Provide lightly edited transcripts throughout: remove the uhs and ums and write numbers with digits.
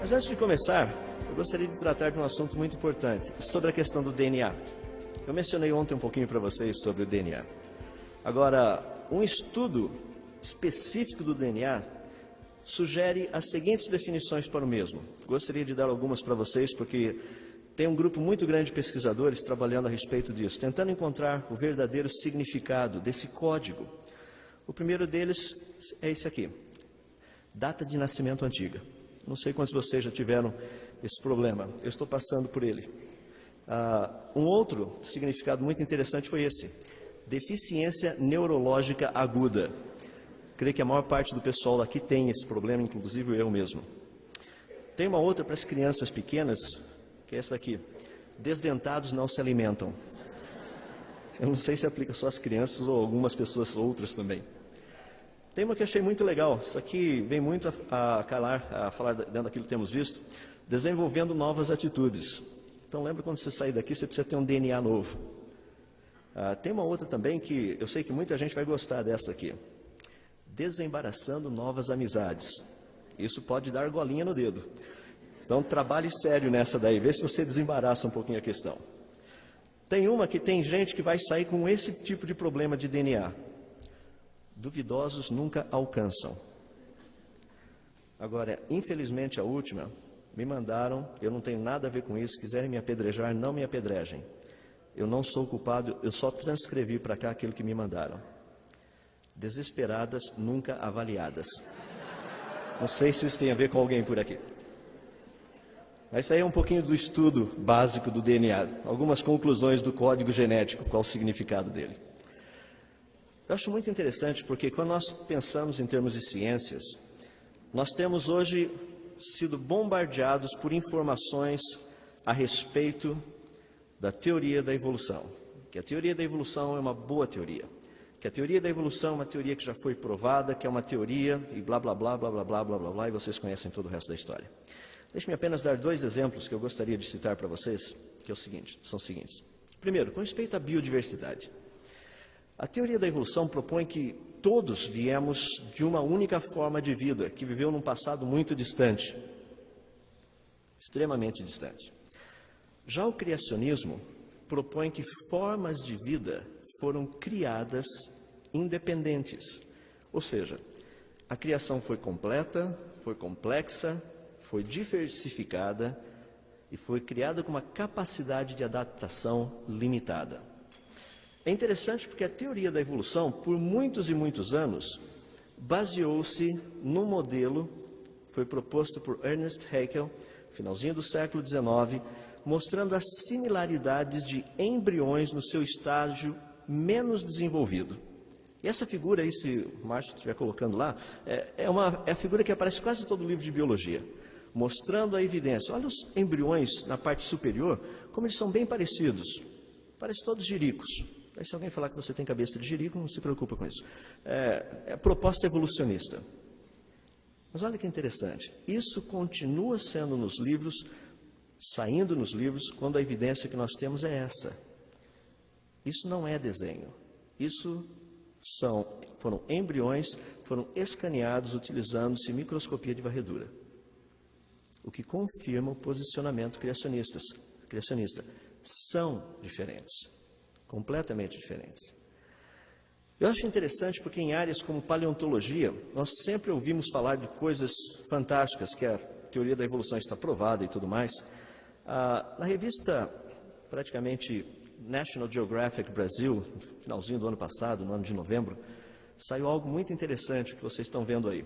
Mas antes de começar, eu gostaria de tratar de um assunto muito importante, sobre a questão do DNA. Eu mencionei ontem um pouquinho para vocês sobre o DNA. Agora, um estudo específico do DNA sugere as seguintes definições para o mesmo. Gostaria de dar algumas para vocês, porque tem um grupo muito grande de pesquisadores trabalhando a respeito disso, tentando encontrar o verdadeiro significado desse código. O primeiro deles é esse aqui, data de nascimento antiga. Não sei quantos de vocês já tiveram esse problema, eu estou passando por ele. Um outro significado muito interessante foi esse, deficiência neurológica aguda. Creio que a maior parte do pessoal aqui tem esse problema, inclusive eu mesmo. Tem uma outra para as crianças pequenas, que é essa aqui, desdentados não se alimentam. Eu não sei se aplica só às crianças ou algumas pessoas outras também. Tem uma que eu achei muito legal, isso aqui vem muito a falar dentro daquilo que temos visto, desenvolvendo novas atitudes. Então lembra quando você sair daqui, você precisa ter um DNA novo. Tem uma outra também que eu sei que muita gente vai gostar dessa aqui, desembaraçando novas amizades. Isso pode dar golinha no dedo. Então trabalhe sério nessa daí, vê se você desembaraça um pouquinho a questão. Tem uma que tem gente que vai sair com esse tipo de problema de DNA. Duvidosos nunca alcançam. Agora, infelizmente a última, me mandaram, eu não tenho nada a ver com isso, se quiserem me apedrejar, não me apedrejem. Eu não sou culpado, eu só transcrevi para cá aquilo que me mandaram. Desesperadas, nunca avaliadas. Não sei se isso tem a ver com alguém por aqui. Mas isso aí é um pouquinho do estudo básico do DNA, algumas conclusões do código genético, qual o significado dele. Eu acho muito interessante porque quando nós pensamos em termos de ciências, nós temos hoje sido bombardeados por informações a respeito da teoria da evolução. Que a teoria da evolução é uma boa teoria. Que a teoria da evolução é uma teoria que já foi provada, que é uma teoria e blá, blá, blá, blá, blá, blá, blá, blá, blá, e vocês conhecem todo o resto da história. Deixe-me apenas dar dois exemplos que eu gostaria de citar para vocês, que são os seguintes. Primeiro, com respeito à biodiversidade. A teoria da evolução propõe que todos viemos de uma única forma de vida, que viveu num passado muito distante, extremamente distante. Já o criacionismo propõe que formas de vida foram criadas independentes. Ou seja, a criação foi completa, foi complexa, foi diversificada e foi criada com uma capacidade de adaptação limitada. É interessante porque a teoria da evolução, por muitos e muitos anos, baseou-se num modelo, foi proposto por Ernest Haeckel, finalzinho do século XIX, mostrando as similaridades de embriões no seu estágio menos desenvolvido. E essa figura aí, se o Márcio estiver colocando lá, é a figura que aparece em quase todo o livro de biologia, mostrando a evidência. Olha os embriões na parte superior, como eles são bem parecidos, parecem todos jiricos. Aí se alguém falar que você tem cabeça de jirico, não se preocupa com isso. É proposta evolucionista. Mas olha que interessante, isso continua sendo nos livros, saindo nos livros, quando a evidência que nós temos é essa. Isso não é desenho. Isso foram embriões, foram escaneados utilizando-se microscopia de varredura. O que confirma o posicionamento criacionista. São diferentes, completamente diferentes. Eu acho interessante porque em áreas como paleontologia, nós sempre ouvimos falar de coisas fantásticas, que a teoria da evolução está provada e tudo mais. Na revista, praticamente, National Geographic Brasil, no finalzinho do ano passado, no ano de novembro, saiu algo muito interessante que vocês estão vendo aí.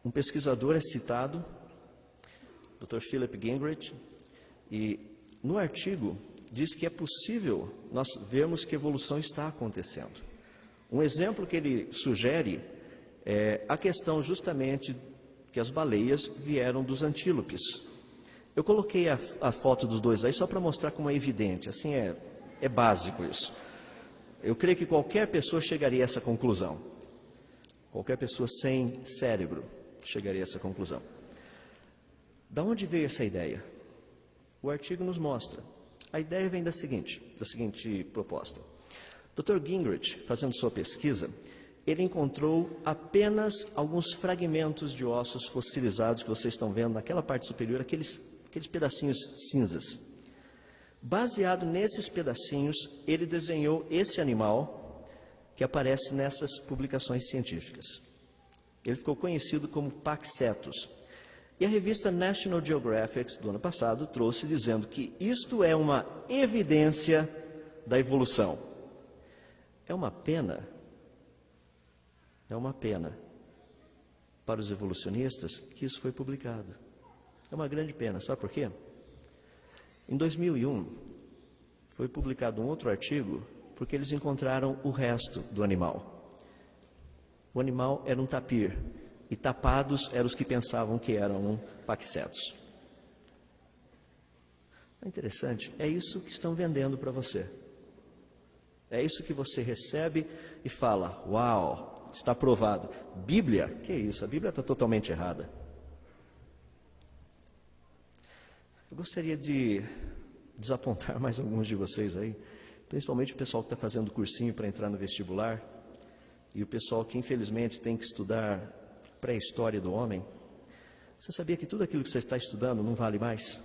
Um pesquisador é citado, Dr. Philip Gingrich, e no artigo diz que é possível nós vermos que a evolução está acontecendo. Um exemplo que ele sugere é a questão justamente que as baleias vieram dos antílopes. Eu coloquei a foto dos dois aí só para mostrar como é evidente, assim é básico isso. Eu creio que qualquer pessoa chegaria a essa conclusão. Qualquer pessoa sem cérebro chegaria a essa conclusão. Da onde veio essa ideia? O artigo nos mostra. A ideia vem da seguinte proposta. Dr. Gingrich, fazendo sua pesquisa, ele encontrou apenas alguns fragmentos de ossos fossilizados que vocês estão vendo naquela parte superior, aqueles pedacinhos cinzas. Baseado nesses pedacinhos, ele desenhou esse animal que aparece nessas publicações científicas. Ele ficou conhecido como Paxetus. E a revista National Geographic, do ano passado, trouxe dizendo que isto é uma evidência da evolução. É uma pena para os evolucionistas que isso foi publicado. É uma grande pena, sabe por quê? Em 2001, foi publicado um outro artigo, porque eles encontraram o resto do animal. O animal era um tapir, e tapados eram os que pensavam que eram um Paxetus. É interessante, é isso que estão vendendo para você. É isso que você recebe e fala, uau, está provado. Bíblia? Que isso, a Bíblia está totalmente errada. Eu gostaria de desapontar mais alguns de vocês aí, principalmente o pessoal que está fazendo cursinho para entrar no vestibular e o pessoal que infelizmente tem que estudar pré-história do homem. Você sabia que tudo aquilo que você está estudando não vale mais?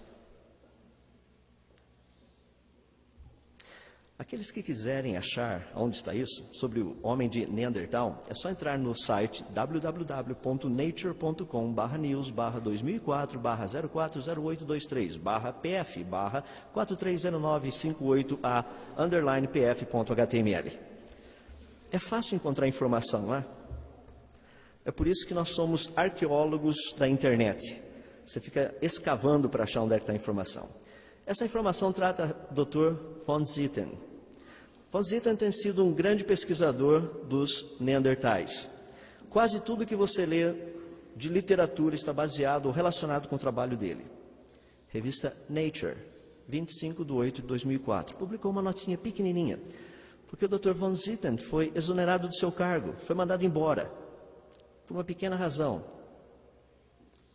Aqueles que quiserem achar onde está isso, sobre o homem de Neandertal, é só entrar no site www.nature.com/news/2004/040823/PF/430958A_PF.html. É fácil encontrar informação lá. É por isso que nós somos arqueólogos da internet. Você fica escavando para achar onde é que está a informação. Essa informação trata do Dr. von Zitten. Von Zitten tem sido um grande pesquisador dos Neandertais. Quase tudo que você lê de literatura está baseado ou relacionado com o trabalho dele. Revista Nature, 25/8/2004, publicou uma notinha pequenininha, porque o Dr. von Zitten foi exonerado do seu cargo, foi mandado embora, por uma pequena razão.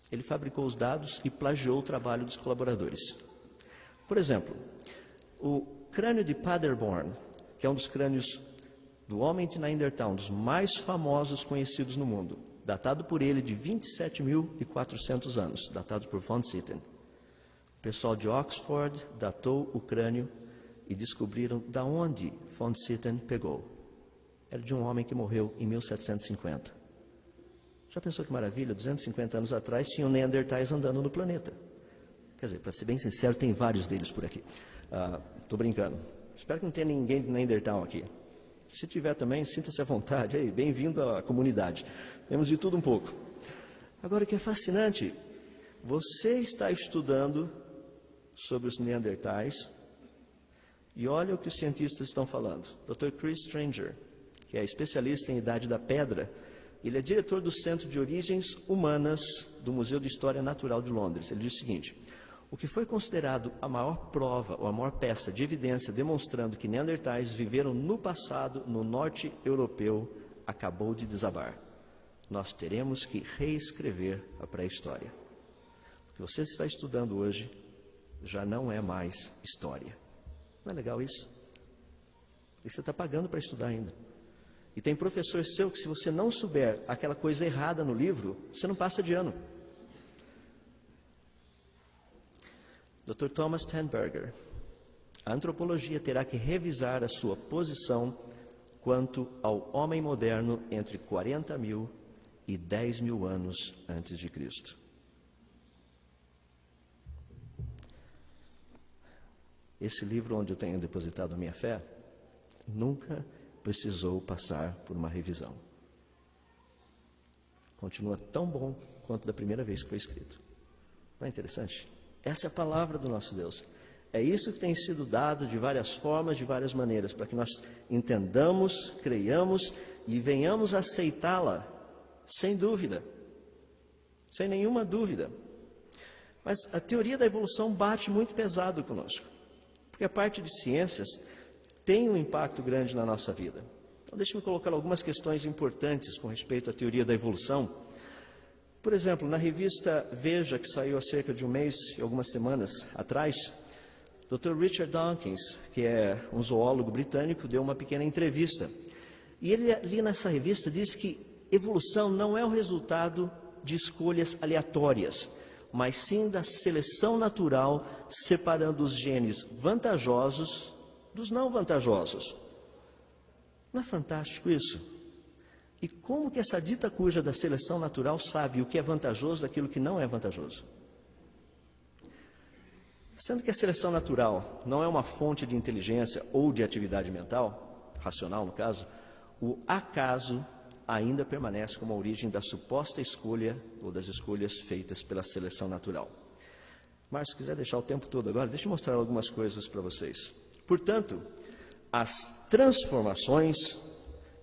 Ele fabricou os dados e plagiou o trabalho dos colaboradores. Por exemplo, o crânio de Paderborn, que é um dos crânios do homem de Neandertal, um dos mais famosos conhecidos no mundo, datado por ele de 27.400 anos, datado por von Zitten. O pessoal de Oxford datou o crânio e descobriram de onde von Zitten pegou. Era de um homem que morreu em 1750. Já pensou que maravilha? 250 anos atrás tinham Neandertais andando no planeta. Quer dizer, para ser bem sincero, tem vários deles por aqui. Estou brincando. Espero que não tenha ninguém de Neandertal aqui. Se tiver também, sinta-se à vontade. Bem-vindo à comunidade. Temos de tudo um pouco. Agora, o que é fascinante, você está estudando sobre os Neandertais e olha o que os cientistas estão falando. Dr. Chris Stranger, que é especialista em Idade da Pedra, ele é diretor do Centro de Origens Humanas do Museu de História Natural de Londres. Ele diz o seguinte: o que foi considerado a maior prova ou a maior peça de evidência demonstrando que Neandertais viveram no passado no norte europeu acabou de desabar. Nós teremos que reescrever a pré-história. O que você está estudando hoje já não é mais história. Não é legal isso? E você está pagando para estudar ainda. E tem professor seu que, se você não souber aquela coisa errada no livro, você não passa de ano. Dr. Thomas Tenberger, a antropologia terá que revisar a sua posição quanto ao homem moderno entre 40.000 e 10.000 anos antes de Cristo. Esse livro onde eu tenho depositado a minha fé nunca precisou passar por uma revisão. Continua tão bom quanto da primeira vez que foi escrito. Não é interessante? Essa é a palavra do nosso Deus. É isso que tem sido dado de várias formas, de várias maneiras, para que nós entendamos, creiamos e venhamos a aceitá-la, sem dúvida, sem nenhuma dúvida. Mas a teoria da evolução bate muito pesado conosco, porque a parte de ciências tem um impacto grande na nossa vida. Então, deixe-me colocar algumas questões importantes com respeito à teoria da evolução. Por exemplo, na revista Veja, que saiu há cerca de um mês e algumas semanas atrás, Dr. Richard Dawkins, que é um zoólogo britânico, deu uma pequena entrevista. E ele ali nessa revista diz que evolução não é o resultado de escolhas aleatórias, mas sim da seleção natural, separando os genes vantajosos dos não vantajosos. Não é fantástico isso? E como que essa dita cuja da seleção natural sabe o que é vantajoso daquilo que não é vantajoso? Sendo que a seleção natural não é uma fonte de inteligência ou de atividade mental, racional no caso, o acaso ainda permanece como a origem da suposta escolha ou das escolhas feitas pela seleção natural. Mas se quiser deixar o tempo todo agora, deixa eu mostrar algumas coisas para vocês. Portanto, as transformações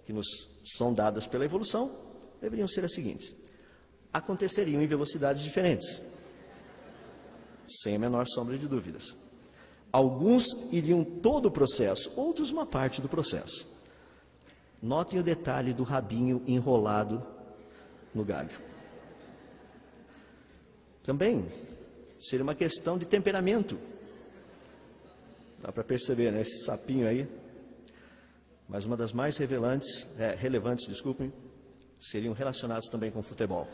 que nos são dadas pela evolução deveriam ser as seguintes: aconteceriam em velocidades diferentes, sem a menor sombra de dúvidas. Alguns iriam todo o processo, outros uma parte do processo. Notem o detalhe do rabinho enrolado no galho. Também seria uma questão de temperamento. Dá para perceber, né? Esse sapinho aí. Mas uma das mais relevantes, seriam relacionados também com o futebol.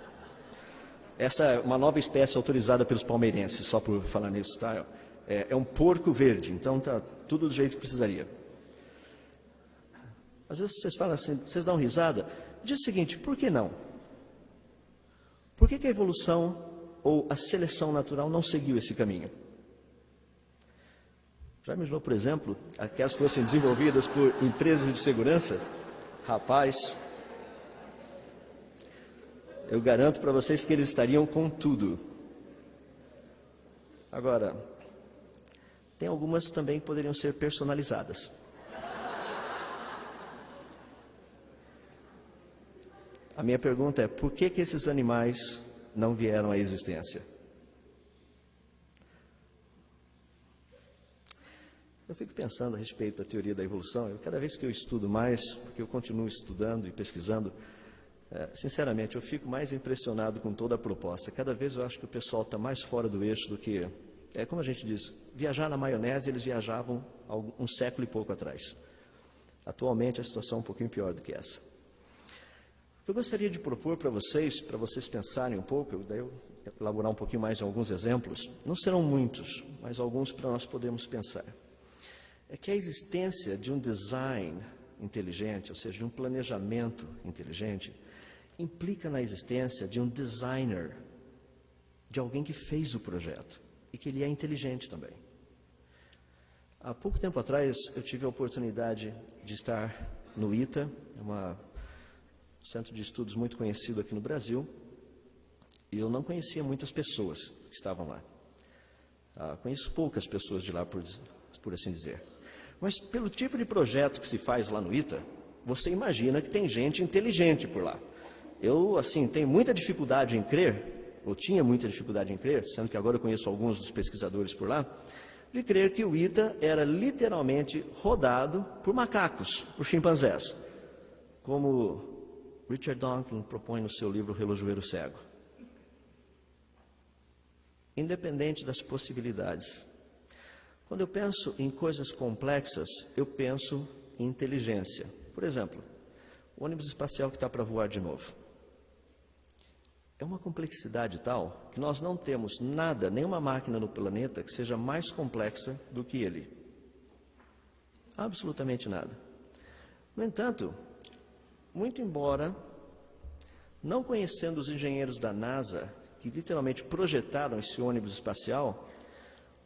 Essa é uma nova espécie autorizada pelos palmeirenses, só por falar nisso, tá? É um porco verde, então tá tudo do jeito que precisaria. Às vezes vocês falam assim, vocês dão risada, diz o seguinte: por que não? Por que a evolução ou a seleção natural não seguiu esse caminho? Já imaginou, por exemplo, aquelas que fossem desenvolvidas por empresas de segurança? Rapaz, eu garanto para vocês que eles estariam com tudo. Agora, tem algumas também que poderiam ser personalizadas. A minha pergunta é: por que esses animais não vieram à existência? Eu fico pensando a respeito da teoria da evolução. Cada vez que eu estudo mais, porque eu continuo estudando e pesquisando, sinceramente, eu fico mais impressionado com toda a proposta. Cada vez eu acho que o pessoal está mais fora do eixo do que, como a gente diz, viajar na maionese. Eles viajavam há um século e pouco atrás. Atualmente a situação é um pouquinho pior do que essa. Eu gostaria de propor para vocês pensarem um pouco, daí eu elaborar um pouquinho mais em alguns exemplos. Não serão muitos, mas alguns para nós podermos pensar. É que a existência de um design inteligente, ou seja, de um planejamento inteligente, implica na existência de um designer, de alguém que fez o projeto e que ele é inteligente também. Há pouco tempo atrás eu tive a oportunidade de estar no ITA, centro de estudos muito conhecido aqui no Brasil, e eu não conhecia muitas pessoas que estavam lá. Conheço poucas pessoas de lá, por assim dizer. Mas pelo tipo de projeto que se faz lá no ITA, você imagina que tem gente inteligente por lá. Eu, tenho muita dificuldade em crer, ou tinha muita dificuldade em crer, sendo que agora eu conheço alguns dos pesquisadores por lá, de crer que o ITA era literalmente rodado por macacos, por chimpanzés, como Richard Dawkins propõe no seu livro Relojoeiro Cego. Independente das possibilidades. Quando eu penso em coisas complexas, eu penso em inteligência. Por exemplo, o ônibus espacial que está para voar de novo. É uma complexidade tal que nós não temos nada, nenhuma máquina no planeta que seja mais complexa do que ele. Absolutamente nada. No entanto, muito embora, não conhecendo os engenheiros da NASA, que literalmente projetaram esse ônibus espacial,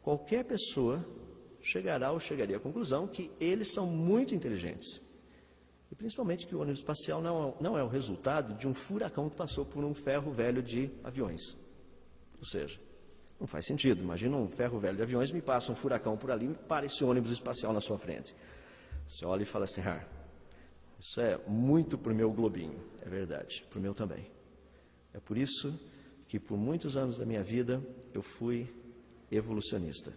qualquer pessoa chegaria à conclusão que eles são muito inteligentes. E principalmente que o ônibus espacial não é o resultado de um furacão que passou por um ferro velho de aviões. Ou seja, não faz sentido. Imagina um ferro velho de aviões, me passa um furacão por ali e para esse ônibus espacial na sua frente. Você olha e fala assim: isso é muito para o meu globinho. É verdade, para o meu também. É por isso que por muitos anos da minha vida eu fui evolucionista.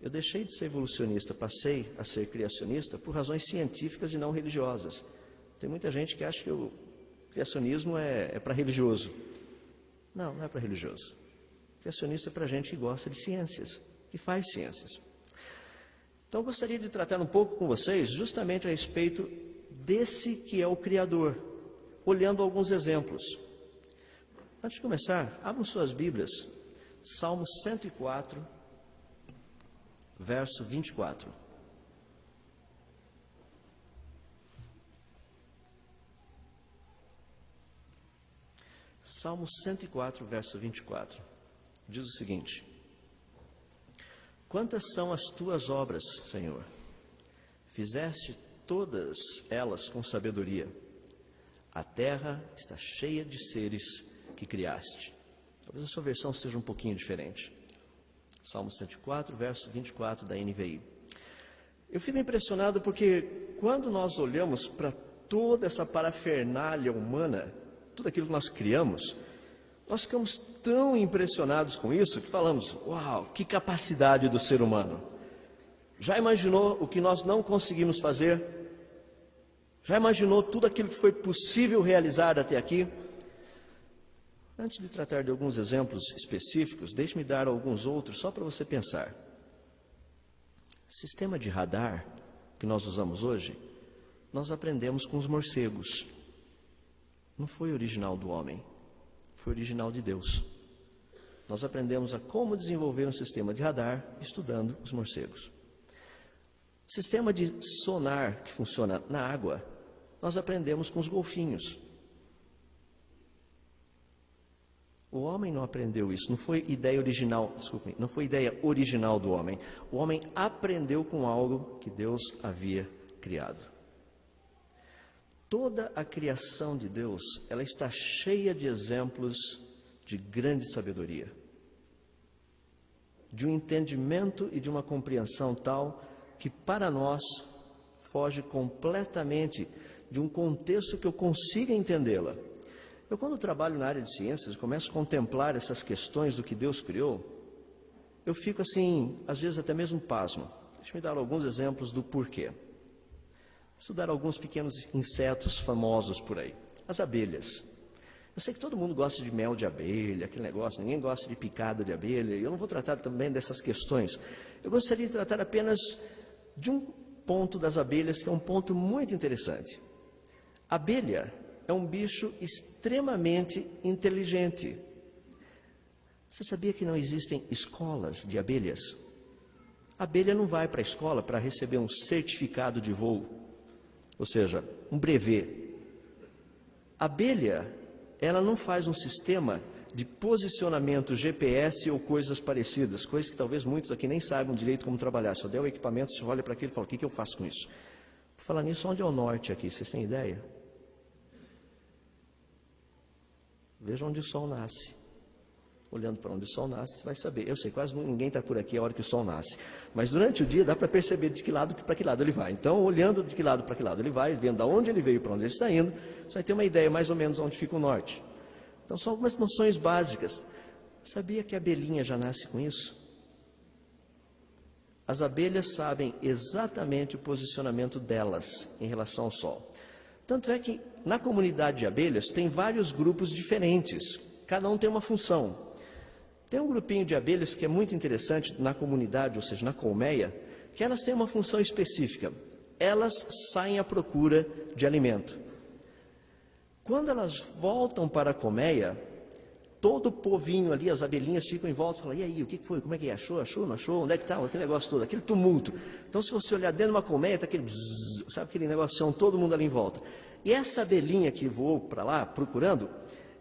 Eu deixei de ser evolucionista, passei a ser criacionista por razões científicas e não religiosas. Tem muita gente que acha que o criacionismo é para religioso. Não, não é para religioso. Criacionista é para gente que gosta de ciências, que faz ciências. Então eu gostaria de tratar um pouco com vocês justamente a respeito desse que é o Criador, olhando alguns exemplos. Antes de começar, abram suas Bíblias, Salmo 104, verso 24. Salmo 104, verso 24, diz o seguinte: quantas são as tuas obras, Senhor? Fizeste todas elas com sabedoria. A terra está cheia de seres que criaste. Talvez a sua versão seja um pouquinho diferente. Salmo 104, verso 24 da NVI. Eu fico impressionado porque quando nós olhamos para toda essa parafernália humana, tudo aquilo que nós criamos, nós ficamos tão impressionados com isso que falamos: uau, que capacidade do ser humano! Já imaginou o que nós não conseguimos fazer? Já imaginou tudo aquilo que foi possível realizar até aqui? Antes de tratar de alguns exemplos específicos, deixe-me dar alguns outros só para você pensar. Sistema de radar que nós usamos hoje, nós aprendemos com os morcegos. Não foi original do homem, foi original de Deus. Nós aprendemos a como desenvolver um sistema de radar estudando os morcegos. Sistema de sonar que funciona na água, nós aprendemos com os golfinhos. O homem não aprendeu isso, não foi ideia original, desculpe, não foi ideia original do homem. O homem aprendeu com algo que Deus havia criado. Toda a criação de Deus, ela está cheia de exemplos de grande sabedoria, de um entendimento e de uma compreensão tal que para nós foge completamente de um contexto que eu consiga entendê-la. Eu, quando trabalho na área de ciências, começo a contemplar essas questões do que Deus criou, eu fico assim, às vezes até mesmo pasmo. Deixa eu dar alguns exemplos do porquê. Estudar alguns pequenos insetos famosos por aí. As abelhas. Eu sei que todo mundo gosta de mel de abelha, aquele negócio, ninguém gosta de picada de abelha, e eu não vou tratar também dessas questões. Eu gostaria de tratar apenas de um ponto das abelhas, que é um ponto muito interessante. A abelha é um bicho extremamente inteligente. Você sabia que não existem escolas de abelhas? A abelha não vai para a escola para receber um certificado de voo, ou seja, um brevet. A abelha, ela não faz um sistema de posicionamento GPS ou coisas parecidas, coisas que talvez muitos aqui nem saibam direito como trabalhar. Só der o equipamento, você olha para aquilo e fala: o que eu faço com isso? Por falar nisso, onde é o norte aqui? Vocês têm ideia? Veja onde o sol nasce. Olhando para onde o sol nasce, você vai saber. Eu sei, quase ninguém está por aqui a hora que o sol nasce. Mas durante o dia dá para perceber de que lado para que lado ele vai. Então, olhando de que lado para que lado ele vai, vendo de onde ele veio e para onde ele está indo, você vai ter uma ideia mais ou menos onde fica o norte. Então, são algumas noções básicas. Sabia que a abelhinha já nasce com isso? As abelhas sabem exatamente o posicionamento delas em relação ao sol. Tanto é que na comunidade de abelhas tem vários grupos diferentes, cada um tem uma função. Tem um grupinho de abelhas que é muito interessante na comunidade, ou seja, na colmeia, que elas têm uma função específica. Elas saem à procura de alimento. Quando elas voltam para a colmeia, todo o povinho ali, as abelhinhas ficam em volta e falam: e aí, o que foi? Como é que é? Achou? Achou? Não achou? Onde é que está? Aquele negócio todo, aquele tumulto. Então, se você olhar dentro de uma colmeia, está aquele bzzz, sabe aquele negócio, todo mundo ali em volta. E essa abelhinha que voou para lá, procurando,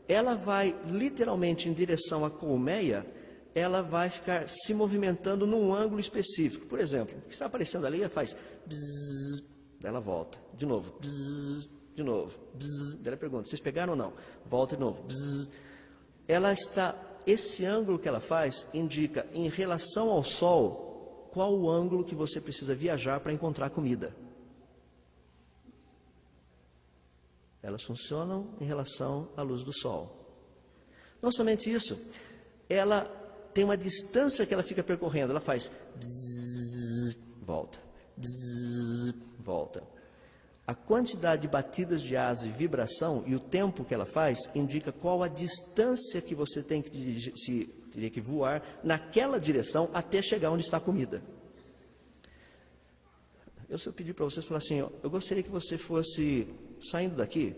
ela vai literalmente em direção à colmeia, ela vai ficar se movimentando num ângulo específico. Por exemplo, o que está aparecendo ali, ela faz bzzz, ela volta, de novo, bzzz, de novo, bzzz. Ela pergunta: vocês pegaram ou não? Volta de novo, bzzz. Ela está, esse ângulo que ela faz indica, em relação ao sol, qual o ângulo que você precisa viajar para encontrar comida. Elas funcionam em relação à luz do sol. Não somente isso, ela tem uma distância que ela fica percorrendo. Ela faz bzzz, volta, bzzz, volta. A quantidade de batidas de asa e vibração e o tempo que ela faz indica qual a distância que você tem que teria que voar naquela direção até chegar onde está a comida. se eu pedir para vocês falar assim, ó, eu gostaria que você fosse saindo daqui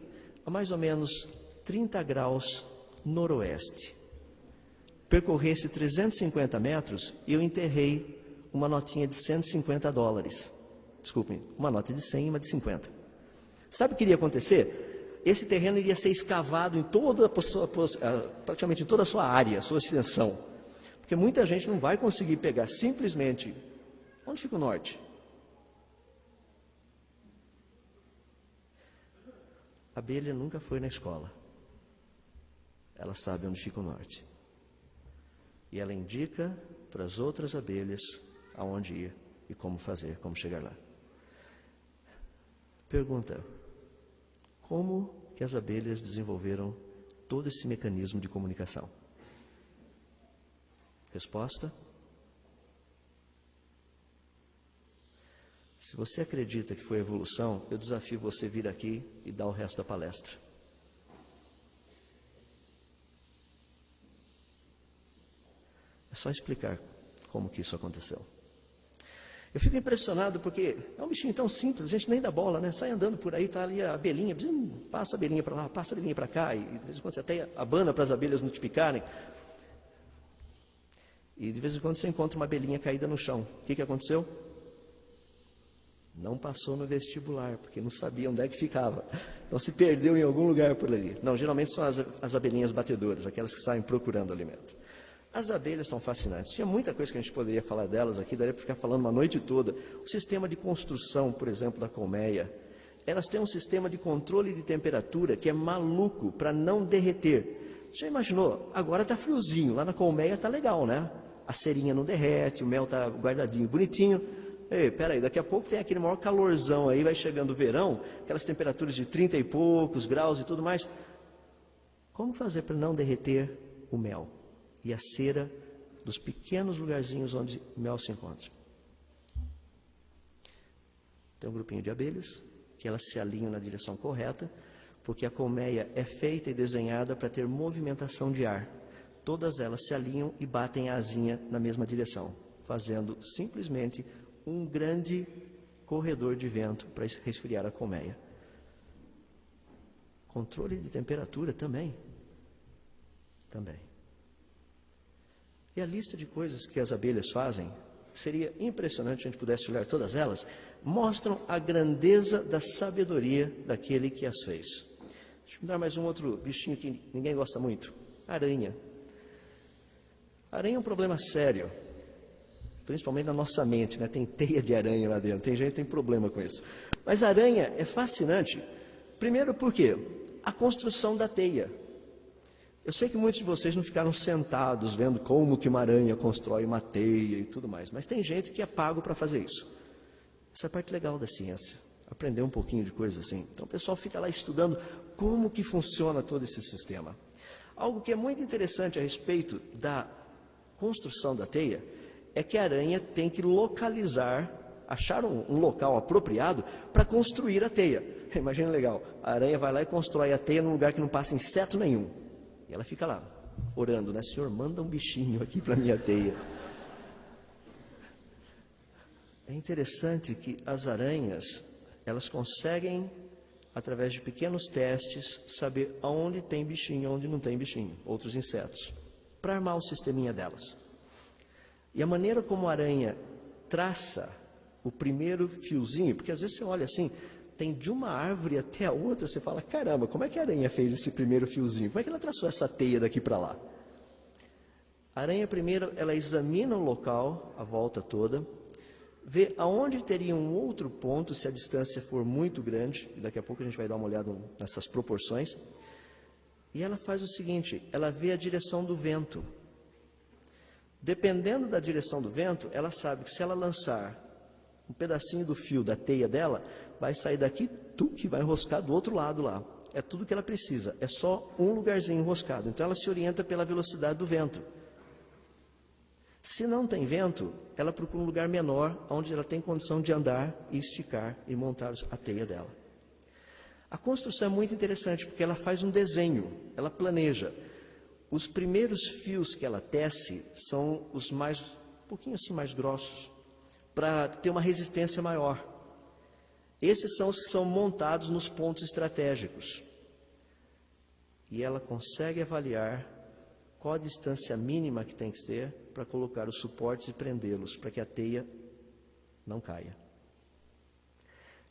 a mais ou menos 30 graus noroeste, percorresse 350 metros e eu enterrei uma notinha de $150. Desculpem, uma nota de 100 e uma de 50. Sabe o que iria acontecer? Esse terreno iria ser escavado em toda praticamente em toda a sua área, a sua extensão. Porque muita gente não vai conseguir pegar simplesmente... Onde fica o norte? A abelha nunca foi na escola. Ela sabe onde fica o norte. E ela indica para as outras abelhas aonde ir e como fazer, como chegar lá. Pergunta: como que as abelhas desenvolveram todo esse mecanismo de comunicação? Resposta: se você acredita que foi evolução, eu desafio você a vir aqui e dar o resto da palestra. É só explicar como que isso aconteceu. Eu fico impressionado porque é um bichinho tão simples, a gente nem dá bola, né? Sai andando por aí, está ali a abelhinha, passa a abelhinha para lá, passa a abelhinha para cá, e de vez em quando você até abana para as abelhas não te picarem. E de vez em quando você encontra uma abelhinha caída no chão. O que aconteceu? Não passou no vestibular, porque não sabia onde é que ficava. Então se perdeu em algum lugar por ali. Não, geralmente são as abelhinhas batedoras, aquelas que saem procurando alimento. As abelhas são fascinantes. Tinha muita coisa que a gente poderia falar delas aqui, daria para ficar falando uma noite toda. O sistema de construção, por exemplo, da colmeia. Elas têm um sistema de controle de temperatura que é maluco para não derreter. Já imaginou? Agora está friozinho, lá na colmeia está legal, né? A cerinha não derrete, o mel está guardadinho, bonitinho. Ei, peraí, daqui a pouco tem aquele maior calorzão aí, vai chegando o verão, aquelas temperaturas de 30 e poucos graus e tudo mais. Como fazer para não derreter o mel e a cera dos pequenos lugarzinhos onde o mel se encontra? Tem um grupinho de abelhas que elas se alinham na direção correta, porque a colmeia é feita e desenhada para ter movimentação de ar. Todas elas se alinham e batem a asinha na mesma direção, fazendo simplesmente um grande corredor de vento para resfriar a colmeia. Controle de temperatura também. E a lista de coisas que as abelhas fazem, seria impressionante se a gente pudesse olhar todas elas, mostram a grandeza da sabedoria daquele que as fez. Deixa eu dar mais um outro bichinho que ninguém gosta muito. Aranha. Aranha é um problema sério, principalmente na nossa mente, né? Tem teia de aranha lá dentro, tem gente que tem problema com isso. Mas a aranha é fascinante, primeiro porque a construção da teia. Eu sei que muitos de vocês não ficaram sentados vendo como que uma aranha constrói uma teia e tudo mais, mas tem gente que é pago para fazer isso. Essa é a parte legal da ciência, aprender um pouquinho de coisa assim. Então o pessoal fica lá estudando como que funciona todo esse sistema. Algo que é muito interessante a respeito da construção da teia é que a aranha tem que localizar, achar um local apropriado para construir a teia. Imagina legal, a aranha vai lá e constrói a teia num lugar que não passa inseto nenhum. E ela fica lá, orando, né? Senhor, manda um bichinho aqui para a minha teia. É interessante que as aranhas, elas conseguem, através de pequenos testes, saber aonde tem bichinho e onde não tem bichinho, outros insetos, para armar o sisteminha delas. E a maneira como a aranha traça o primeiro fiozinho, porque às vezes você olha assim, tem de uma árvore até a outra, você fala, caramba, como é que a aranha fez esse primeiro fiozinho? Como é que ela traçou essa teia daqui para lá? A aranha primeiro, ela examina o local, a volta toda, vê aonde teria um outro ponto, se a distância for muito grande, e daqui a pouco a gente vai dar uma olhada nessas proporções, e ela faz o seguinte, ela vê a direção do vento. Dependendo da direção do vento, ela sabe que se ela lançar um pedacinho do fio da teia dela, vai sair daqui, que vai enroscar do outro lado lá. É tudo que ela precisa, é só um lugarzinho enroscado. Então ela se orienta pela velocidade do vento. Se não tem vento, ela procura um lugar menor, onde ela tem condição de andar e esticar e montar a teia dela. A construção é muito interessante, porque ela faz um desenho, ela planeja. Os primeiros fios que ela tece são os um pouquinho assim mais grossos, para ter uma resistência maior. Esses são os que são montados nos pontos estratégicos. E ela consegue avaliar qual a distância mínima que tem que ter para colocar os suportes e prendê-los, para que a teia não caia.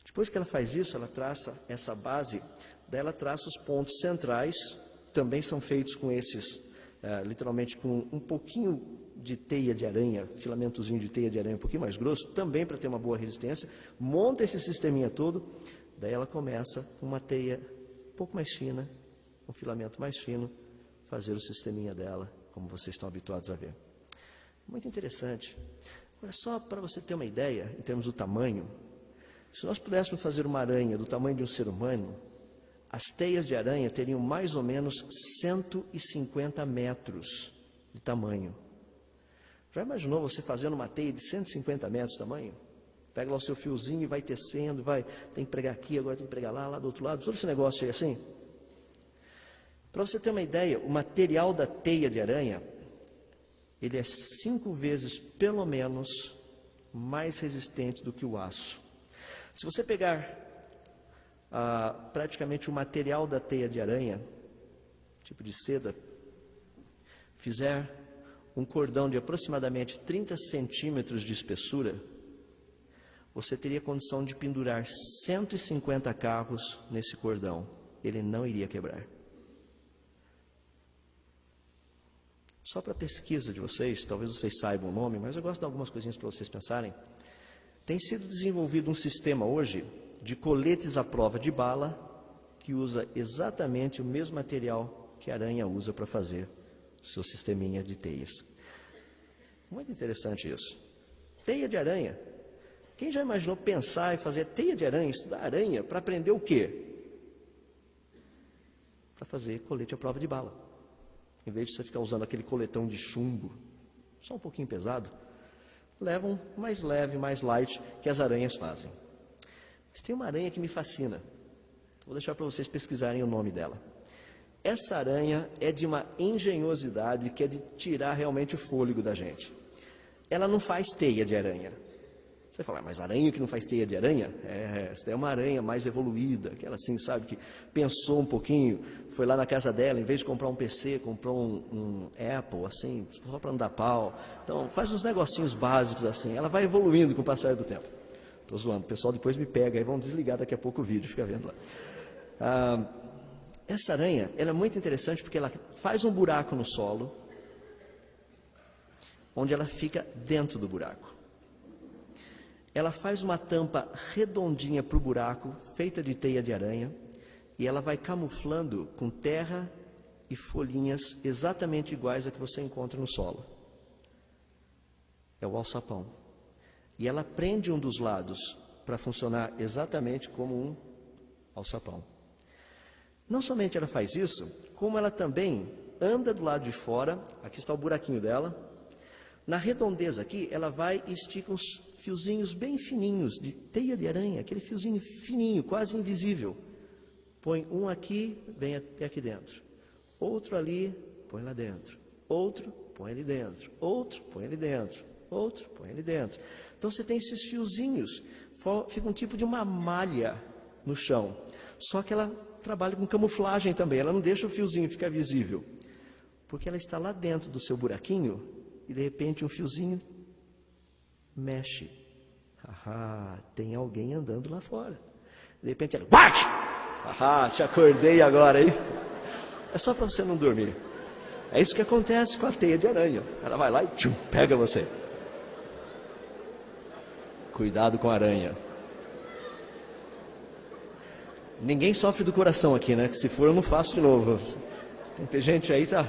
Depois que ela faz isso, ela traça essa base, daí ela traça os pontos centrais, também são feitos com esses, literalmente com um pouquinho de teia de aranha, filamentozinho de teia de aranha um pouquinho mais grosso, também para ter uma boa resistência, monta esse sisteminha todo, daí ela começa com uma teia um pouco mais fina, um filamento mais fino, fazer o sisteminha dela, como vocês estão habituados a ver. Muito interessante. Agora, só para você ter uma ideia, em termos do tamanho, se nós pudéssemos fazer uma aranha do tamanho de um ser humano, as teias de aranha teriam mais ou menos 150 metros de tamanho. Já imaginou você fazendo uma teia de 150 metros de tamanho? Pega lá o seu fiozinho e vai tecendo, tem que pregar aqui, agora tem que pregar lá do outro lado, todo esse negócio aí assim. Para você ter uma ideia, o material da teia de aranha, ele é 5 vezes, pelo menos, mais resistente do que o aço. Se você pegar praticamente o material da teia de aranha, tipo de seda, fizer um cordão de aproximadamente 30 centímetros de espessura, você teria condição de pendurar 150 carros nesse cordão. Ele não iria quebrar. Só para a pesquisa de vocês, talvez vocês saibam o nome, mas eu gosto de dar algumas coisinhas para vocês pensarem. Tem sido desenvolvido um sistema hoje de coletes à prova de bala que usa exatamente o mesmo material que a aranha usa para fazer o seu sisteminha de teias. Muito interessante isso. Teia de aranha. Quem já imaginou pensar em fazer teia de aranha, estudar aranha, para aprender o quê? Para fazer colete à prova de bala. Em vez de você ficar usando aquele coletão de chumbo, só um pouquinho pesado, leva um mais leve, mais light, que as aranhas fazem. Mas tem uma aranha que me fascina. Vou deixar para vocês pesquisarem o nome dela. Essa aranha é de uma engenhosidade que é de tirar realmente o fôlego da gente. Ela não faz teia de aranha. Você fala, mas aranha que não faz teia de aranha? Essa é uma aranha mais evoluída, aquela assim, sabe, que pensou um pouquinho, foi lá na casa dela, em vez de comprar um PC, comprou um Apple, assim, só para não dar pau. Então, faz uns negocinhos básicos assim. Ela vai evoluindo com o passar do tempo. Estou zoando, o pessoal depois me pega, aí vão desligar daqui a pouco o vídeo, fica vendo lá. Essa aranha, ela é muito interessante porque ela faz um buraco no solo, onde ela fica dentro do buraco. Ela faz uma tampa redondinha para o buraco, feita de teia de aranha, e ela vai camuflando com terra e folhinhas exatamente iguais a que você encontra no solo. É o alçapão. E ela prende um dos lados para funcionar exatamente como um alçapão. Não somente ela faz isso, como ela também anda do lado de fora, aqui está o buraquinho dela, na redondeza aqui, ela vai e estica uns fiozinhos bem fininhos de teia de aranha, aquele fiozinho fininho, quase invisível. Põe um aqui, vem até aqui dentro. Outro ali, põe lá dentro. Outro, põe ali dentro. Outro, põe ali dentro. Outro, põe ali dentro. Então você tem esses fiozinhos, fica um tipo de uma malha no chão. Só que ela trabalha com camuflagem também, ela não deixa o fiozinho ficar visível. Porque ela está lá dentro do seu buraquinho e de repente um fiozinho mexe. Tem alguém andando lá fora. De repente ela, te acordei agora aí. É só para você não dormir. É isso que acontece com a teia de aranha. Ela vai lá e pega você. Cuidado com a aranha. Ninguém sofre do coração aqui, né? Que se for eu não faço de novo. Tem gente aí, tá?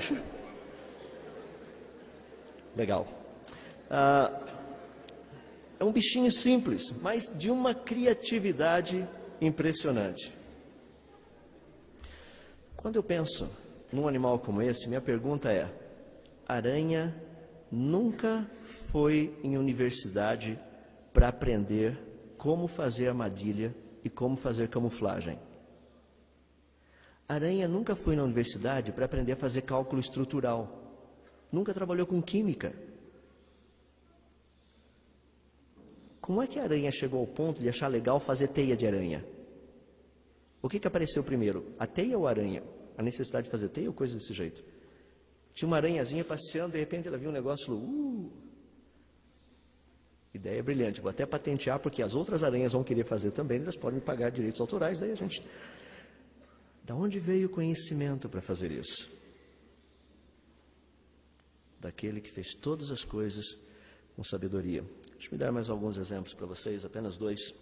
Legal. É um bichinho simples, mas de uma criatividade impressionante. Quando eu penso num animal como esse, minha pergunta é: aranha nunca foi em universidade para aprender como fazer armadilha e como fazer camuflagem. Aranha nunca foi na universidade para aprender a fazer cálculo estrutural. Nunca trabalhou com química. como é que a aranha chegou ao ponto de achar legal fazer teia de aranha? O que apareceu primeiro? A teia ou a aranha? A necessidade de fazer teia ou coisa desse jeito? Tinha uma aranhazinha passeando, de repente ela viu um negócio e falou, ideia brilhante, vou até patentear, porque as outras aranhas vão querer fazer também, elas podem me pagar direitos autorais, daí a gente... Da onde veio o conhecimento para fazer isso? Daquele que fez todas as coisas com sabedoria. Deixa eu dar mais alguns exemplos para vocês, apenas 2.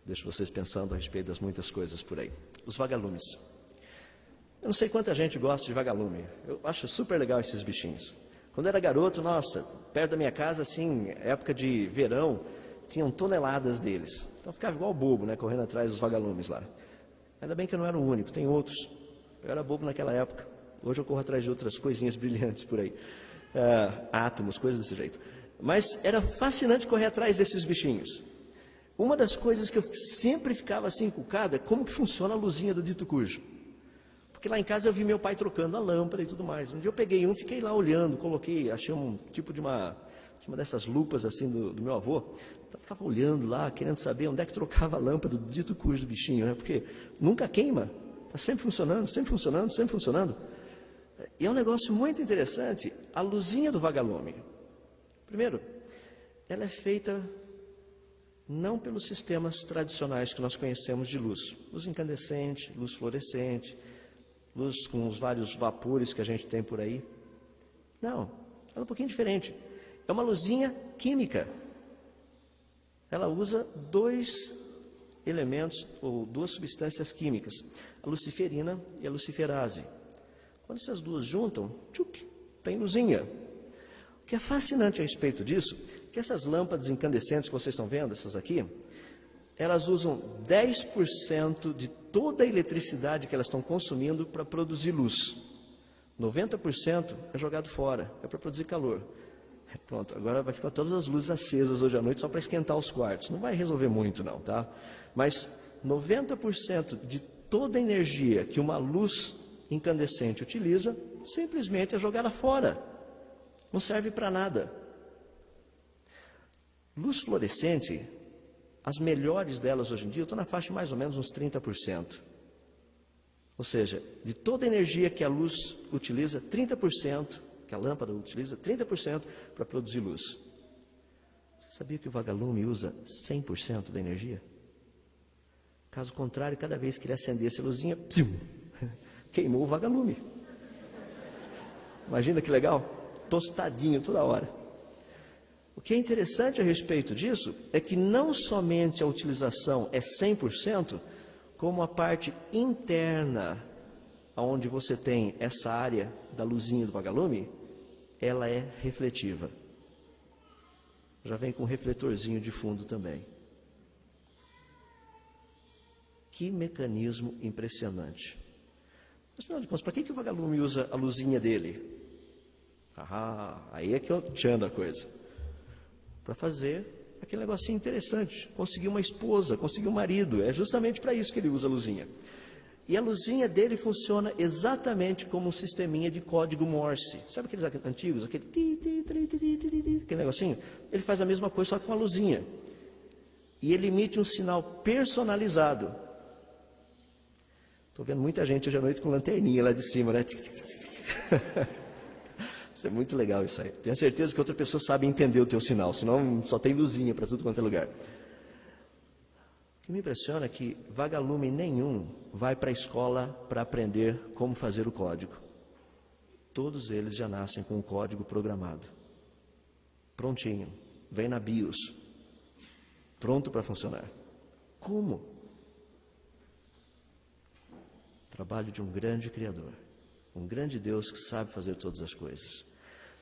Deixo vocês pensando a respeito das muitas coisas por aí. Os vagalumes. Eu não sei quanta gente gosta de vagalume. Eu acho super legal esses bichinhos. Quando eu era garoto, nossa, perto da minha casa, assim, época de verão, tinham toneladas deles. Então eu ficava igual bobo, né, correndo atrás dos vagalumes lá. Ainda bem que eu não era o único, tem outros. Eu era bobo naquela época. Hoje eu corro atrás de outras coisinhas brilhantes por aí. Átomos, coisas desse jeito. Mas era fascinante correr atrás desses bichinhos. Uma das coisas que eu sempre ficava assim encucado é como que funciona a luzinha do dito cujo. Porque lá em casa eu vi meu pai trocando a lâmpada e tudo mais. Um dia eu peguei um, fiquei lá olhando, coloquei, achei um tipo de uma dessas lupas assim do meu avô. Eu ficava olhando lá, querendo saber onde é que trocava a lâmpada do dito cujo do bichinho, né? Porque nunca queima, está sempre funcionando, sempre funcionando, sempre funcionando. E é um negócio muito interessante, a luzinha do vagalume. Primeiro, ela é feita não pelos sistemas tradicionais que nós conhecemos de luz. Luz incandescente, luz fluorescente, luz com os vários vapores que a gente tem por aí. Não, ela é um pouquinho diferente. É uma luzinha química. Ela usa 2 elementos, ou 2 substâncias químicas, a luciferina e a luciferase. Quando essas duas juntam, tchuc, tem luzinha. O que é fascinante a respeito disso, que essas lâmpadas incandescentes que vocês estão vendo, essas aqui, elas usam 10% de toda a eletricidade que elas estão consumindo para produzir luz. 90% é jogado fora, é para produzir calor. Pronto, agora vai ficar todas as luzes acesas hoje à noite só para esquentar os quartos. Não vai resolver muito não, tá? Mas 90% de toda a energia que uma luz incandescente utiliza, simplesmente é jogada fora. Não serve para nada. Luz fluorescente, as melhores delas hoje em dia, estão na faixa de mais ou menos uns 30%. Ou seja, de toda a energia que a luz utiliza, 30%, que a lâmpada utiliza, 30% para produzir luz. Você sabia que o vagalume usa 100% da energia? Caso contrário, cada vez que ele acendesse a luzinha, psiu, queimou o vagalume. Imagina que legal? Tostadinho toda hora. O que é interessante a respeito disso é que não somente a utilização é 100%, como a parte interna, onde você tem essa área da luzinha do vagalume, ela é refletiva. Já vem com um refletorzinho de fundo também. Que mecanismo impressionante. Mas, afinal de contas, para que o vagalume usa a luzinha dele? Aí é que eu tchando a coisa. Para fazer aquele negocinho interessante, conseguir uma esposa, conseguir um marido, é justamente para isso que ele usa a luzinha. E a luzinha dele funciona exatamente como um sisteminha de código Morse. Sabe aqueles antigos, aquele negocinho? Ele faz a mesma coisa, só com a luzinha. E ele emite um sinal personalizado. Estou vendo muita gente hoje à noite com lanterninha lá de cima, né? Isso é muito legal isso aí. Tenho certeza que outra pessoa sabe entender o teu sinal, senão só tem luzinha para tudo quanto é lugar. O que me impressiona é que vagalume nenhum vai para a escola para aprender como fazer o código. Todos eles já nascem com o código programado. Prontinho, vem na BIOS, pronto para funcionar. Como? Trabalho de um grande Criador, um grande Deus que sabe fazer todas as coisas.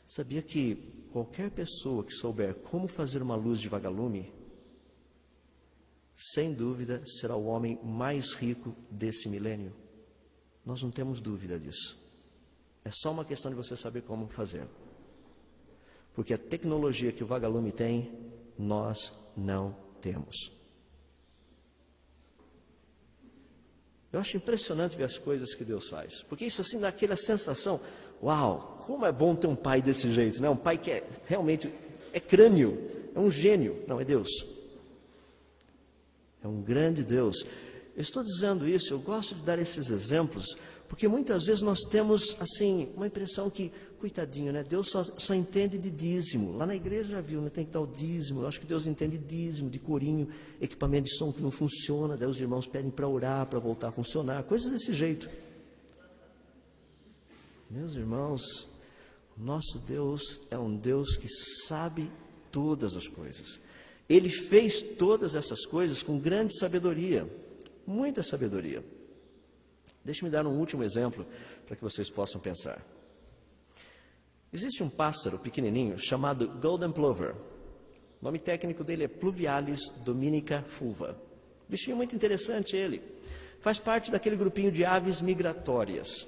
Sabia que qualquer pessoa que souber como fazer uma luz de vagalume, sem dúvida será o homem mais rico desse milênio? Nós não temos dúvida disso. É só uma questão de você saber como fazer. Porque a tecnologia que o vagalume tem, nós não temos. Eu acho impressionante ver as coisas que Deus faz. Porque isso assim dá aquela sensação, uau, como é bom ter um pai desse jeito, né? Um pai que realmente é crânio, é um gênio. Não, é Deus. É um grande Deus. Eu estou dizendo isso, eu gosto de dar esses exemplos, porque muitas vezes nós temos, assim, uma impressão que, coitadinho, né? Deus só entende de dízimo. Lá na igreja já viu, né? Tem que dar o dízimo. Eu acho que Deus entende de dízimo, de corinho, equipamento de som que não funciona, daí os irmãos pedem para orar, para voltar a funcionar, coisas desse jeito. Meus irmãos, nosso Deus é um Deus que sabe todas as coisas. Ele fez todas essas coisas com grande sabedoria, muita sabedoria. Deixe-me dar um último exemplo para que vocês possam pensar. Existe um pássaro pequenininho chamado Golden Plover. O nome técnico dele é Pluvialis dominica fulva. Bichinho muito interessante ele. Faz parte daquele grupinho de aves migratórias.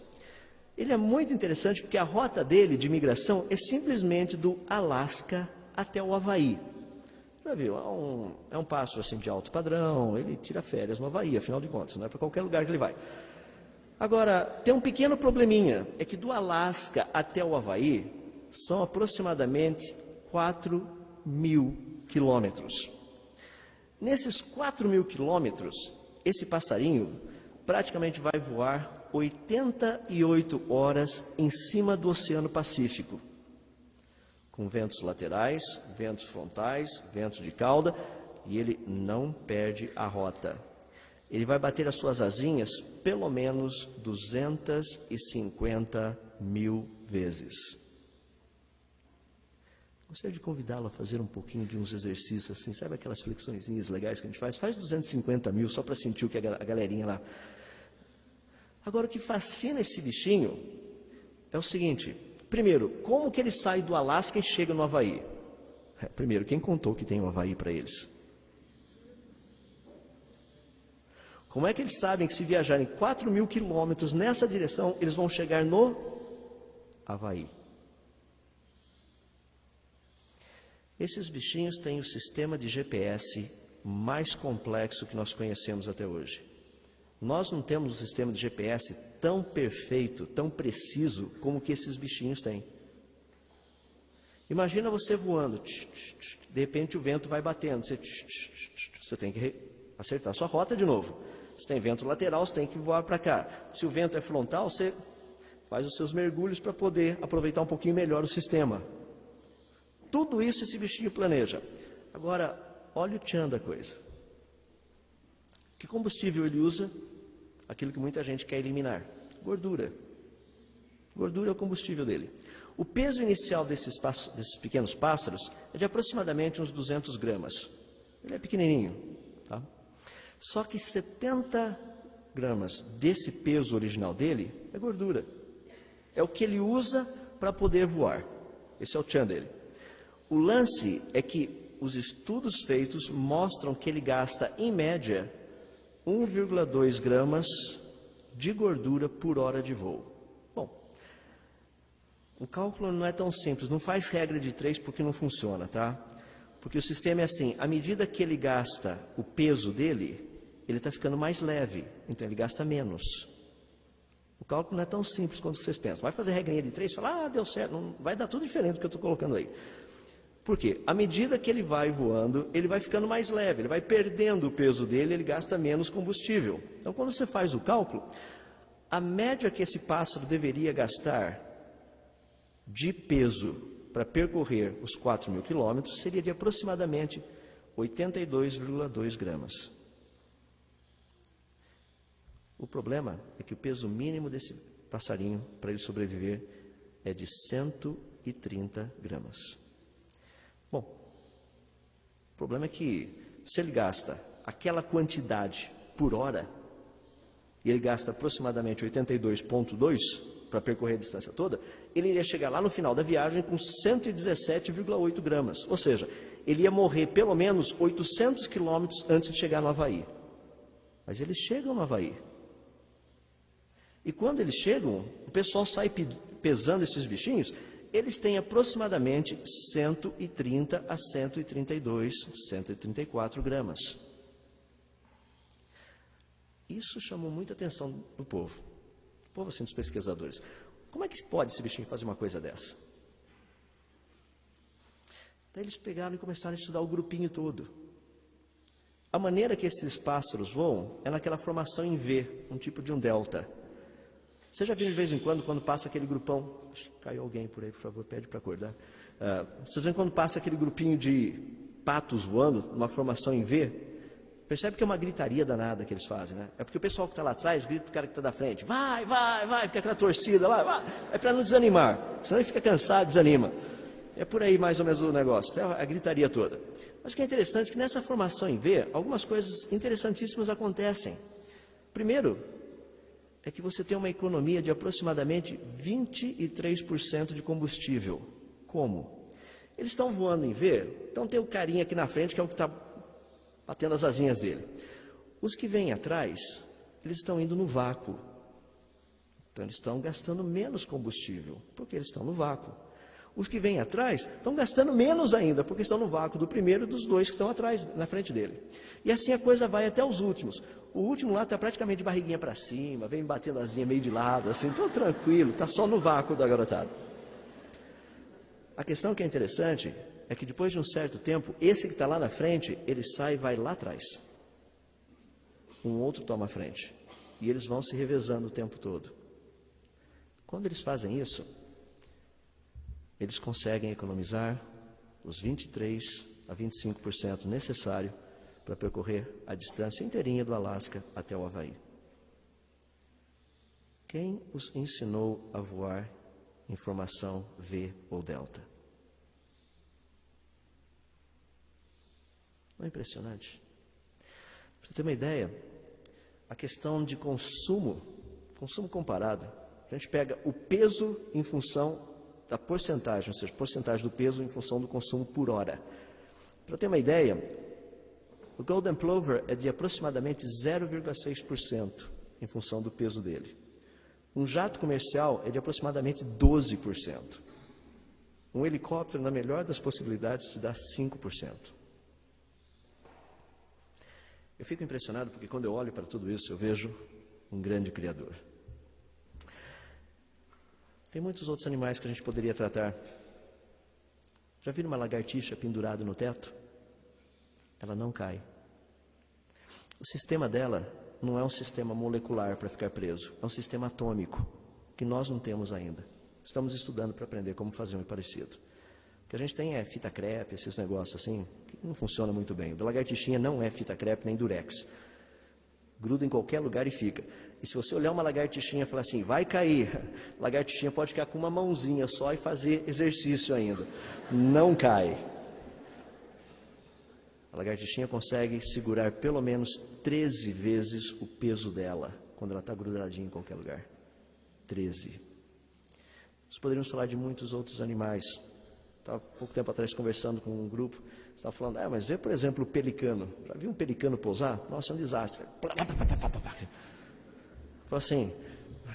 Ele é muito interessante porque a rota dele de migração é simplesmente do Alasca até o Havaí. Já viu? É um pássaro assim de alto padrão, ele tira férias no Havaí, afinal de contas, não é para qualquer lugar que ele vai. Agora, tem um pequeno probleminha, é que do Alasca até o Havaí são aproximadamente 4.000 quilômetros. Nesses 4.000 quilômetros, esse passarinho praticamente vai voar 88 horas em cima do Oceano Pacífico, com ventos laterais, ventos frontais, ventos de cauda, e ele não perde a rota. Ele vai bater as suas asinhas pelo menos 250.000 vezes. Gostaria de convidá-lo a fazer um pouquinho de uns exercícios assim, sabe aquelas flexõezinhas legais que a gente faz? Faz 250.000 só para sentir o que a galerinha lá. Agora, o que fascina esse bichinho é o seguinte: primeiro, como que ele sai do Alasca e chega no Havaí? Primeiro, quem contou que tem um Havaí para eles? Como é que eles sabem que se viajarem 4.000 quilômetros nessa direção, eles vão chegar no Havaí? Esses bichinhos têm o sistema de GPS mais complexo que nós conhecemos até hoje. Nós não temos um sistema de GPS tão perfeito, tão preciso como que esses bichinhos têm. Imagina você voando, de repente o vento vai batendo, você tem que acertar sua rota de novo. Se tem vento lateral, você tem que voar para cá. Se o vento é frontal, você faz os seus mergulhos para poder aproveitar um pouquinho melhor o sistema. Tudo isso esse bichinho planeja. Agora, olha o tchan da coisa. Que combustível ele usa? Aquilo que muita gente quer eliminar. Gordura. Gordura é o combustível dele. O peso inicial desses pequenos pássaros é de aproximadamente uns 200 gramas. Ele é pequenininho, tá? Só que 70 gramas desse peso original dele é gordura. É o que ele usa para poder voar. Esse é o tchan dele. O lance é que os estudos feitos mostram que ele gasta, em média, 1,2 gramas de gordura por hora de voo. Bom, o cálculo não é tão simples, não faz regra de 3 porque não funciona, tá? Porque o sistema é assim, à medida que ele gasta o peso dele, ele está ficando mais leve, então ele gasta menos. O cálculo não é tão simples quanto vocês pensam. Vai fazer regrinha de 3 e falar, deu certo, não, vai dar tudo diferente do que eu estou colocando aí. Por quê? À medida que ele vai voando, ele vai ficando mais leve, ele vai perdendo o peso dele, ele gasta menos combustível. Então, quando você faz o cálculo, a média que esse pássaro deveria gastar de peso para percorrer os 4.000 quilômetros seria de aproximadamente 82,2 gramas. O problema é que o peso mínimo desse passarinho, para ele sobreviver, é de 130 gramas. Bom, o problema é que se ele gasta aquela quantidade por hora, e ele gasta aproximadamente 82,2 para percorrer a distância toda, ele iria chegar lá no final da viagem com 117,8 gramas. Ou seja, ele ia morrer pelo menos 800 quilômetros antes de chegar no Havaí. Mas eles chegam no Havaí. E quando eles chegam, o pessoal sai pesando esses bichinhos, eles têm aproximadamente 130 a 132, 134 gramas. Isso chamou muita atenção do povo. O povo, assim, dos pesquisadores. Como é que pode esse bichinho fazer uma coisa dessa? Daí eles pegaram e começaram a estudar o grupinho todo. A maneira que esses pássaros voam é naquela formação em V, um tipo de um delta. Você já viu de vez em quando passa aquele grupão, acho que caiu alguém por aí, por favor, pede para acordar. Você vê quando passa aquele grupinho de patos voando, numa formação em V, percebe que é uma gritaria danada que eles fazem, né? É porque o pessoal que está lá atrás grita para o cara que está da frente, vai, vai, vai, fica aquela torcida, vai, vai. É para não desanimar, senão ele fica cansado, desanima. É por aí mais ou menos o negócio, é a gritaria toda. Mas o que é interessante é que nessa formação em V, algumas coisas interessantíssimas acontecem. Primeiro, é que você tem uma economia de aproximadamente 23% de combustível. Como? Eles estão voando em V, então tem o carinha aqui na frente que é o que está batendo as asinhas dele. Os que vêm atrás, eles estão indo no vácuo. Então eles estão gastando menos combustível, porque eles estão no vácuo. Os que vêm atrás estão gastando menos ainda, porque estão no vácuo do primeiro e dos dois que estão atrás, na frente dele. E assim a coisa vai até os últimos. O último lá está praticamente de barriguinha para cima, vem batendo asinha meio de lado, assim, tão tranquilo, está só no vácuo da garotada. A questão que é interessante é que depois de um certo tempo, esse que está lá na frente, ele sai e vai lá atrás. Um outro toma a frente. E eles vão se revezando o tempo todo. Quando eles fazem isso, eles conseguem economizar os 23% a 25% necessário para percorrer a distância inteirinha do Alasca até o Havaí. Quem os ensinou a voar em formação V ou delta? Não é impressionante? Para você ter uma ideia, a questão de consumo comparado, a gente pega o peso em função da porcentagem, ou seja, porcentagem do peso em função do consumo por hora. Para ter uma ideia, o Golden Plover é de aproximadamente 0,6% em função do peso dele. Um jato comercial é de aproximadamente 12%. Um helicóptero, na melhor das possibilidades, te dá 5%. Eu fico impressionado porque quando eu olho para tudo isso, eu vejo um grande Criador. Tem muitos outros animais que a gente poderia tratar. Já viram uma lagartixa pendurada no teto? Ela não cai. O sistema dela não é um sistema molecular para ficar preso, é um sistema atômico, que nós não temos ainda. Estamos estudando para aprender como fazer um parecido. O que a gente tem é fita crepe, esses negócios assim, que não funciona muito bem. O da lagartixinha não é fita crepe nem durex. Gruda em qualquer lugar e fica. E se você olhar uma lagartixinha e falar assim, vai cair, a lagartixinha pode ficar com uma mãozinha só e fazer exercício ainda. Não cai. A lagartixinha consegue segurar pelo menos 13 vezes o peso dela, quando ela está grudadinha em qualquer lugar. 13. Nós poderíamos falar de muitos outros animais. Estava pouco tempo atrás conversando com um grupo, estava falando, mas vê, por exemplo, o pelicano. Já viu um pelicano pousar? Nossa, é um desastre. Falei assim,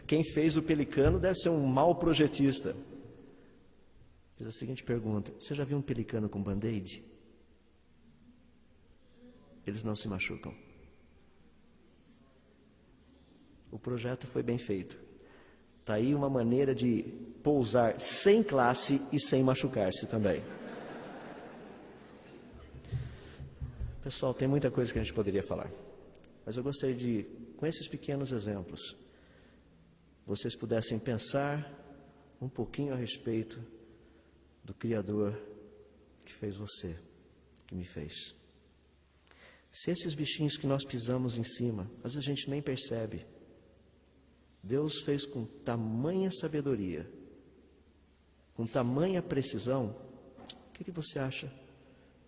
quem fez o pelicano deve ser um mau projetista. Fiz a seguinte pergunta, você já viu um pelicano com band-aid? Eles não se machucam. O projeto foi bem feito. Está aí uma maneira de pousar sem classe e sem machucar-se também. Pessoal, tem muita coisa que a gente poderia falar. Mas eu gostaria de, com esses pequenos exemplos, vocês pudessem pensar um pouquinho a respeito do Criador que fez você, que me fez. Se esses bichinhos que nós pisamos em cima, às vezes a gente nem percebe, Deus fez com tamanha sabedoria, com tamanha precisão, o que você acha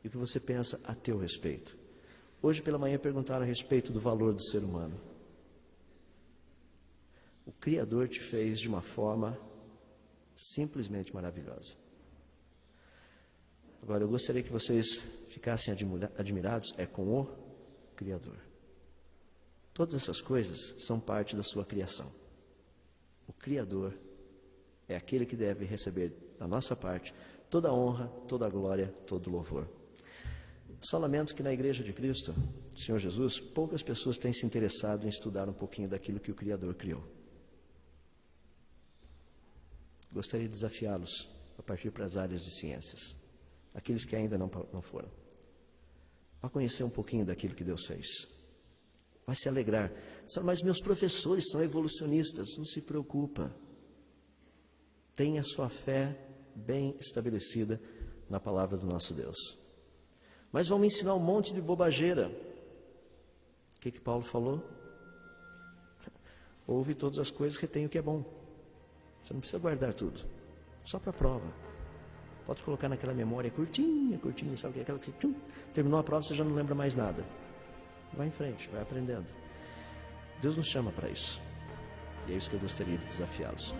e o que você pensa a teu respeito? Hoje pela manhã perguntaram a respeito do valor do ser humano. O Criador te fez de uma forma simplesmente maravilhosa. Agora eu gostaria que vocês ficassem admirados com o Criador. Todas essas coisas são parte da sua criação. O Criador é aquele que deve receber da nossa parte toda a honra, toda a glória, todo o louvor. Só lamento que na Igreja de Cristo, Senhor Jesus, poucas pessoas têm se interessado em estudar um pouquinho daquilo que o Criador criou. Gostaria de desafiá-los a partir para as áreas de ciências, aqueles que ainda não foram. Vai conhecer um pouquinho daquilo que Deus fez. Vai se alegrar. Mas meus professores são evolucionistas. Não se preocupa. Tenha sua fé bem estabelecida na palavra do nosso Deus. Mas vão me ensinar um monte de bobageira. O que Paulo falou? Ouve todas as coisas, retém o que é bom. Você não precisa guardar tudo. Só para a prova. Pode colocar naquela memória curtinha, sabe o que é aquela que você terminou a prova, você já não lembra mais nada. Vai em frente, vai aprendendo. Deus nos chama para isso. E é isso que eu gostaria de desafiá-los.